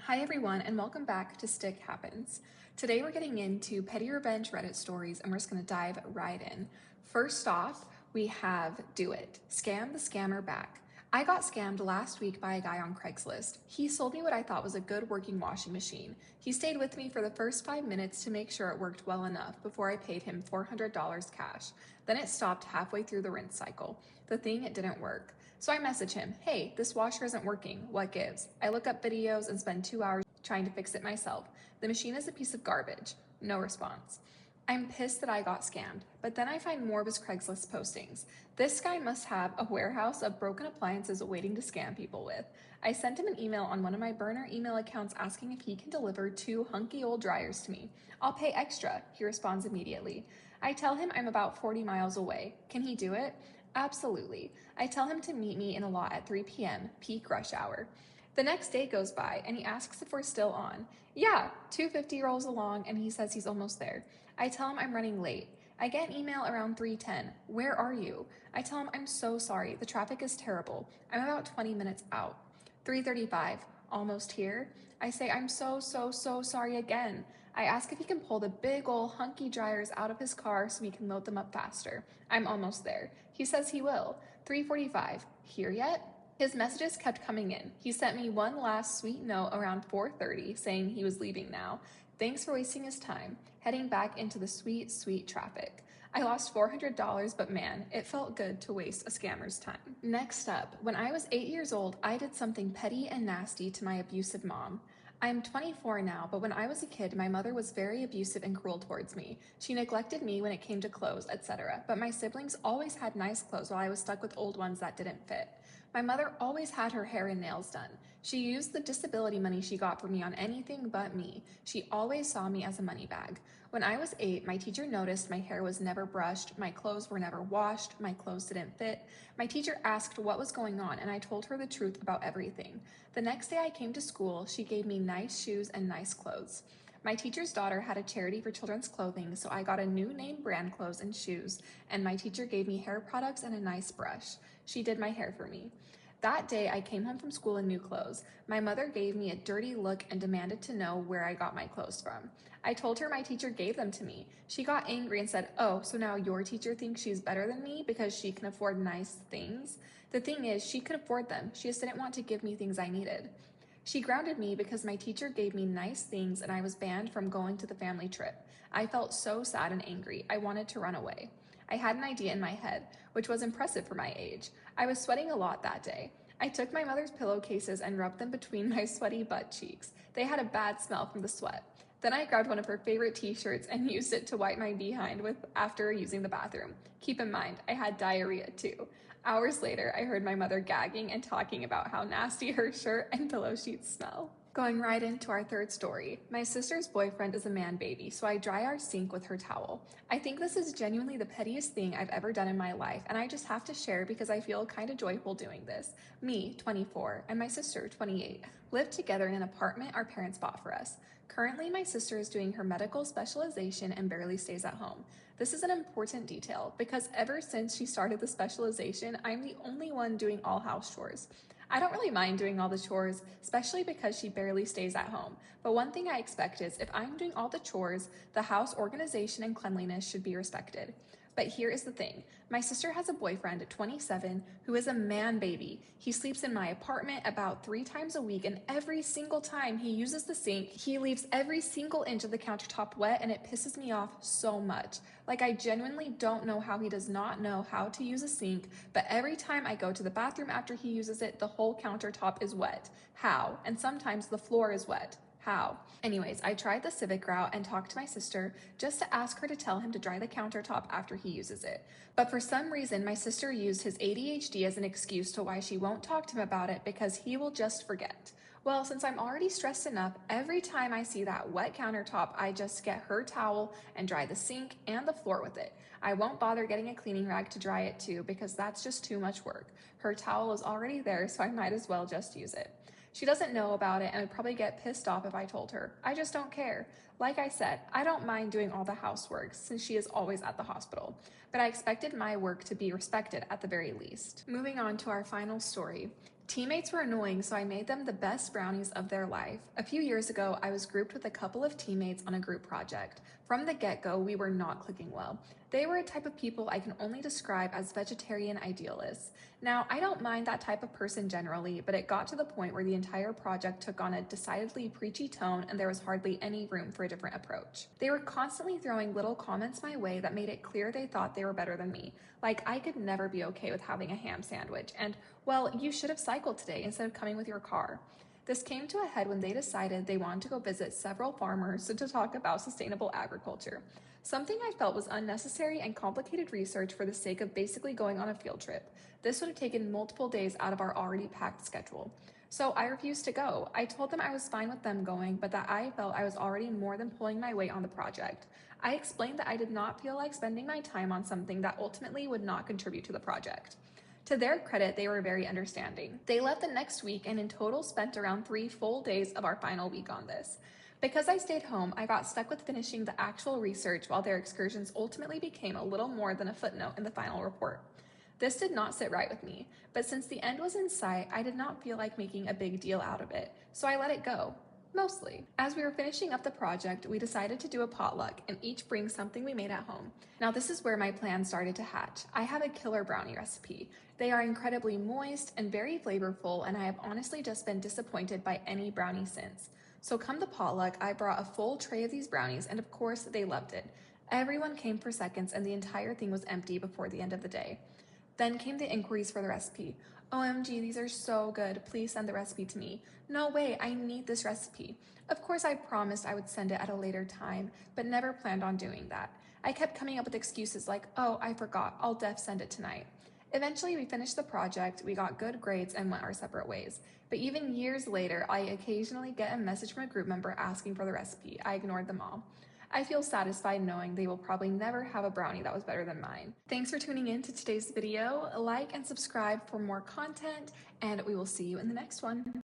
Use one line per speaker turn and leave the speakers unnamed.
Hi everyone, and welcome back to Stick Happens. Today we're getting into petty revenge Reddit stories, and we're just going to dive right in. First off, we have Do It, Scam the Scammer Back. I got scammed last week by a guy on Craigslist. He sold me what I thought was a good working washing machine. He stayed with me for the first 5 minutes to make sure it worked well enough before I paid him $400 cash. Then it stopped halfway through the rinse cycle. The thing, it didn't work. So I message him, hey, this washer isn't working, what gives? I look up videos and spend 2 hours trying to fix it myself. The machine is a piece of garbage. No response. I'm pissed that I got scammed, but then I find more of his Craigslist postings. This guy must have a warehouse of broken appliances waiting to scam people with. I sent him an email on one of my burner email accounts asking if he can deliver 2 hunky old dryers to me. I'll pay extra, he responds immediately. I tell him I'm about 40 miles away. Can he do it? Absolutely. I tell him to meet me in a lot at 3 p.m., peak rush hour. The next day goes by and he asks if we're still on. Yeah, 2:50 rolls along and he says he's almost there. I tell him I'm running late. I get an email around 3:10. Where are you? I tell him I'm so sorry. The traffic is terrible. I'm about 20 minutes out. 3:35. Almost here. I say I'm so sorry again. I ask if he can pull the big ol' hunky dryers out of his car so we can load them up faster. I'm almost there. He says he will. 3:45. Here yet? His messages kept coming in. He sent me one last sweet note around 4:30 saying he was leaving now. Thanks for wasting his time. Heading back into the sweet traffic. I lost $400, but man, it felt good to waste a scammer's time. Next up, when I was 8 years old, I did something petty and nasty to my abusive mom. I'm 24 now, but when I was a kid, my mother was very abusive and cruel towards me. She neglected me when it came to clothes, etc., but my siblings always had nice clothes while I was stuck with old ones that didn't fit. My mother always had her hair and nails done. She used the disability money she got for me on anything but me. She always saw me as a money bag. When I was 8, my teacher noticed my hair was never brushed, my clothes were never washed, my clothes didn't fit. My teacher asked what was going on, and I told her the truth about everything. The next day I came to school, she gave me nice shoes and nice clothes. My teacher's daughter had a charity for children's clothing, so I got a new name brand clothes and shoes, and my teacher gave me hair products and a nice brush. She did my hair for me. That day, I came home from school in new clothes. My mother gave me a dirty look and demanded to know where I got my clothes from. I told her my teacher gave them to me. She got angry and said, oh, so now your teacher thinks she's better than me because she can afford nice things? The thing is, she could afford them. She just didn't want to give me things I needed. She grounded me because my teacher gave me nice things and I was banned from going to the family trip. I felt so sad and angry. I wanted to run away. I had an idea in my head, which was impressive for my age. I was sweating a lot that day. I took my mother's pillowcases and rubbed them between my sweaty butt cheeks. They had a bad smell from the sweat. Then I grabbed one of her favorite t-shirts and used it to wipe my behind with after using the bathroom. Keep in mind, I had diarrhea too. Hours later, I heard my mother gagging and talking about how nasty her shirt and pillow sheets smell. Going right into our third story. My sister's boyfriend is a man baby, so I dry our sink with her towel. I think this is genuinely the pettiest thing I've ever done in my life, and I just have to share because I feel kind of joyful doing this. Me, 24, and my sister, 28, live together in an apartment our parents bought for us. Currently, my sister is doing her medical specialization and barely stays at home. This is an important detail because ever since she started the specialization, I'm the only one doing all house chores. I don't really mind doing all the chores, especially because she barely stays at home. But one thing I expect is if I'm doing all the chores, the house organization and cleanliness should be respected. But here is the thing. My sister has a boyfriend at 27 who is a man baby. He sleeps in my apartment about 3 times a week, and every single time he uses the sink, he leaves every single inch of the countertop wet, and it pisses me off so much. Like, I genuinely don't know how he does not know how to use a sink, but every time I go to the bathroom after he uses it, the whole countertop is wet. How? And sometimes the floor is wet. How? Anyways, I tried the civic route and talked to my sister just to ask her to tell him to dry the countertop after he uses it. But for some reason, my sister used his ADHD as an excuse to why she won't talk to him about it because he will just forget. Well, since I'm already stressed enough, every time I see that wet countertop, I just get her towel and dry the sink and the floor with it. I won't bother getting a cleaning rag to dry it too because that's just too much work. Her towel is already there, so I might as well just use it. She doesn't know about it and would probably get pissed off if I told her. I just don't care. Like I said, I don't mind doing all the housework since she is always at the hospital, but I expected my work to be respected at the very least. Moving on to our final story. Teammates were annoying, so I made them the best brownies of their life. A few years ago, I was grouped with a couple of teammates on a group project. From the get-go, we were not clicking well. They were a type of people I can only describe as vegetarian idealists. Now, I don't mind that type of person generally, but it got to the point where the entire project took on a decidedly preachy tone and there was hardly any room for a different approach. They were constantly throwing little comments my way that made it clear they thought they were better than me. Like, I could never be okay with having a ham sandwich, and, well, you should have cycled today instead of coming with your car. This came to a head when they decided they wanted to go visit several farmers to talk about sustainable agriculture, something I felt was unnecessary and complicated research for the sake of basically going on a field trip. This would have taken multiple days out of our already packed schedule. So I refused to go. I told them I was fine with them going, but that I felt I was already more than pulling my weight on the project. I explained that I did not feel like spending my time on something that ultimately would not contribute to the project. To their credit, they were very understanding. They left the next week and in total spent around 3 full days of our final week on this. Because I stayed home, I got stuck with finishing the actual research while their excursions ultimately became a little more than a footnote in the final report. This did not sit right with me, but since the end was in sight, I did not feel like making a big deal out of it, so I let it go. Mostly. As we were finishing up the project, we decided to do a potluck and each bring something we made at home. Now this is where my plan started to hatch. I have a killer brownie recipe. They are incredibly moist and very flavorful, and I have honestly just been disappointed by any brownie since. So come the potluck, I brought a full tray of these brownies, and of course they loved it. Everyone came for seconds and the entire thing was empty before the end of the day. Then came the inquiries for the recipe. OMG, these are so good. Please send the recipe to me. No way, I need this recipe. Of course, I promised I would send it at a later time, but never planned on doing that. I kept coming up with excuses like, oh, I forgot, I'll send it tonight. Eventually, we finished the project, we got good grades, and went our separate ways. But even years later, I occasionally get a message from a group member asking for the recipe. I ignored them all. I feel satisfied knowing they will probably never have a brownie that was better than mine. Thanks for tuning in to today's video. Like and subscribe for more content, and we will see you in the next one.